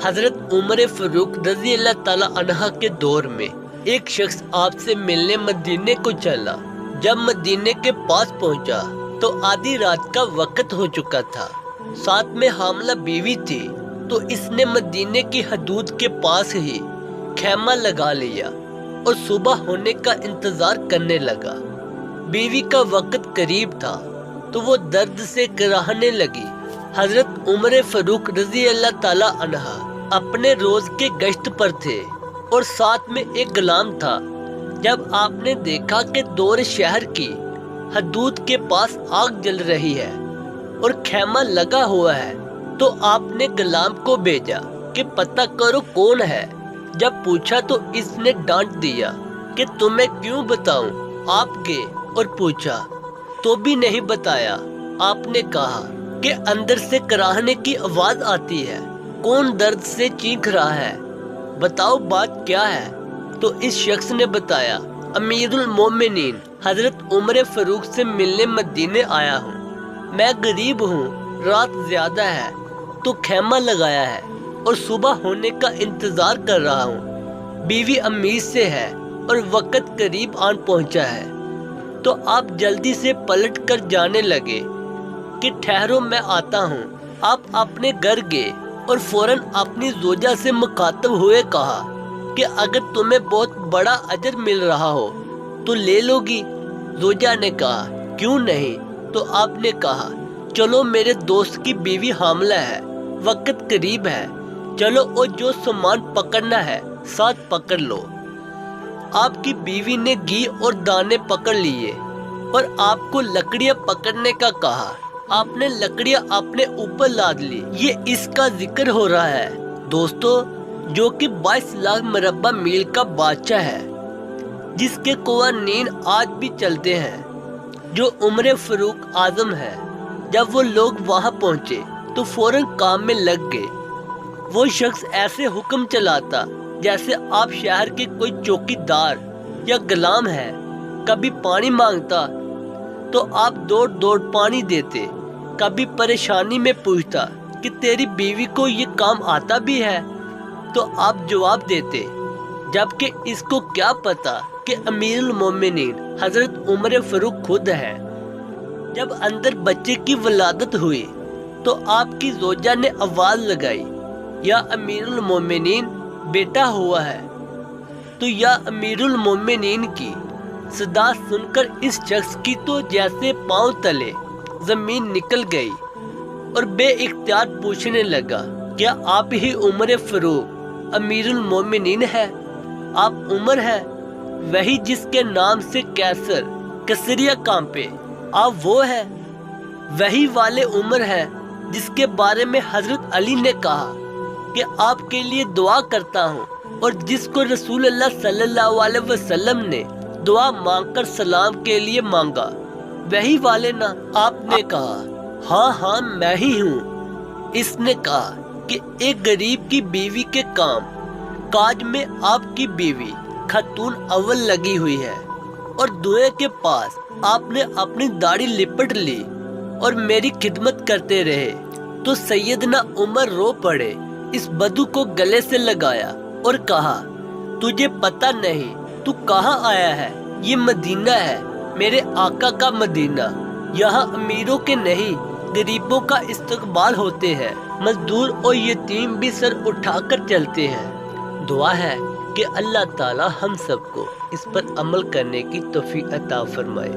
حضرت عمر فاروق رضی اللہ تعالی عنہ کے دور میں ایک شخص آپ سے ملنے مدینے کو چلا۔ جب مدینے کے پاس پہنچا تو آدھی رات کا وقت ہو چکا تھا، ساتھ میں حاملہ بیوی تھی، تو اس نے مدینے کی حدود کے پاس ہی خیمہ لگا لیا اور صبح ہونے کا انتظار کرنے لگا۔ بیوی کا وقت قریب تھا تو وہ درد سے کراہنے لگی۔ حضرت عمر فاروق رضی اللہ تعالی عنہ اپنے روز کے گشت پر تھے اور ساتھ میں ایک غلام تھا۔ جب آپ نے دیکھا کہ دور شہر کی حدود کے پاس آگ جل رہی ہے اور خیمہ لگا ہوا ہے تو آپ نے غلام کو بھیجا کہ پتہ کرو کون ہے۔ جب پوچھا تو اس نے ڈانٹ دیا کہ تمہیں کیوں بتاؤں۔ آپ گئے اور پوچھا تو بھی نہیں بتایا۔ آپ نے کہا کہ اندر سے کراہنے کی آواز آتی ہے، کون درد سے چیخ رہا ہے، بتاؤ بات کیا ہے؟ تو اس شخص نے بتایا، امیر المومنین حضرت عمر فاروق سے ملنے مدینے آیا ہوں، میں غریب ہوں، رات زیادہ ہے تو خیمہ لگایا ہے اور صبح ہونے کا انتظار کر رہا ہوں، بیوی امیر سے ہے اور وقت قریب آن پہنچا ہے۔ تو آپ جلدی سے پلٹ کر جانے لگے کہ ٹھہرو میں آتا ہوں۔ آپ اپنے گھر گئے اور فوراً اپنی زوجہ سے مخاطب ہوئے کہا کہ اگر تمہیں بہت بڑا اجر مل رہا ہو تو لے لو گی؟ زوجہ نے کہا کیوں نہیں؟ تو آپ نے کہا چلو میرے دوست کی بیوی حاملہ ہے، وقت قریب ہے، چلو اور جو سامان پکڑنا ہے ساتھ پکڑ لو۔ آپ کی بیوی نے گھی اور دانے پکڑ لیے اور آپ کو لکڑیاں پکڑنے کا کہا۔ آپ نے لکڑیاں اپنے اوپر لاد لی۔ یہ اس کا ذکر ہو رہا ہے دوستو جو کہ 22 لاکھ مربع میل کا بادشاہ ہے، جس کے قوانین آج بھی چلتے ہیں، جو عمر فاروق اعظم ہے۔ جب وہ لوگ وہاں پہنچے تو فوراً کام میں لگ گئے۔ وہ شخص ایسے حکم چلاتا جیسے آپ شہر کے کوئی چوکی دار یا غلام ہے۔ کبھی پانی مانگتا تو آپ دوڑ دوڑ پانی دیتے، کبھی پریشانی میں پوچھتا کہ تیری بیوی کو یہ کام آتا بھی ہے تو آپ جواب دیتے، جبکہ اس کو کیا پتا کہ امیر المومنین حضرت عمر فاروق خود ہے۔ جب اندر بچے کی ولادت ہوئی تو آپ کی زوجہ نے آواز لگائی، یا امیر المومنین بیٹا ہوا ہے۔ تو یا امیر المومنین کی صدا سن کر اس شخص کی تو جیسے پاؤں تلے زمین نکل گئی اور بے اختیار پوچھنے لگا، کیا آپ ہی عمر فاروق امیر المومنین ہے؟ آپ عمر ہے، وہی جس کے نام سے کیسر کسریہ کانپے، آپ وہ ہے، وہی والے عمر ہے جس کے بارے میں حضرت علی نے کہا کہ آپ کے لیے دعا کرتا ہوں، اور جس کو رسول اللہ صلی اللہ علیہ وسلم نے دعا مانگ کر سلام کے لیے مانگا، وہی والے نا؟ آپ نے کہا ہاں ہاں میں ہی ہوں۔ اس نے کہا کہ ایک غریب کی بیوی کے کام کاج میں آپ کی بیوی خاتون اول لگی ہوئی ہے، اور دعائیں کے پاس آپ نے اپنی داڑھی لپٹ لی اور میری خدمت کرتے رہے۔ تو سیدنا عمر رو پڑے، اس بدو کو گلے سے لگایا اور کہا، تجھے پتہ نہیں تو کہاں آیا ہے؟ یہ مدینہ ہے، میرے آقا کا مدینہ، یہاں امیروں کے نہیں غریبوں کا استقبال ہوتے ہیں، مزدور اور یتیم بھی سر اٹھا کر چلتے ہیں۔ دعا ہے کہ اللہ تعالی ہم سب کو اس پر عمل کرنے کی توفیق عطا فرمائے۔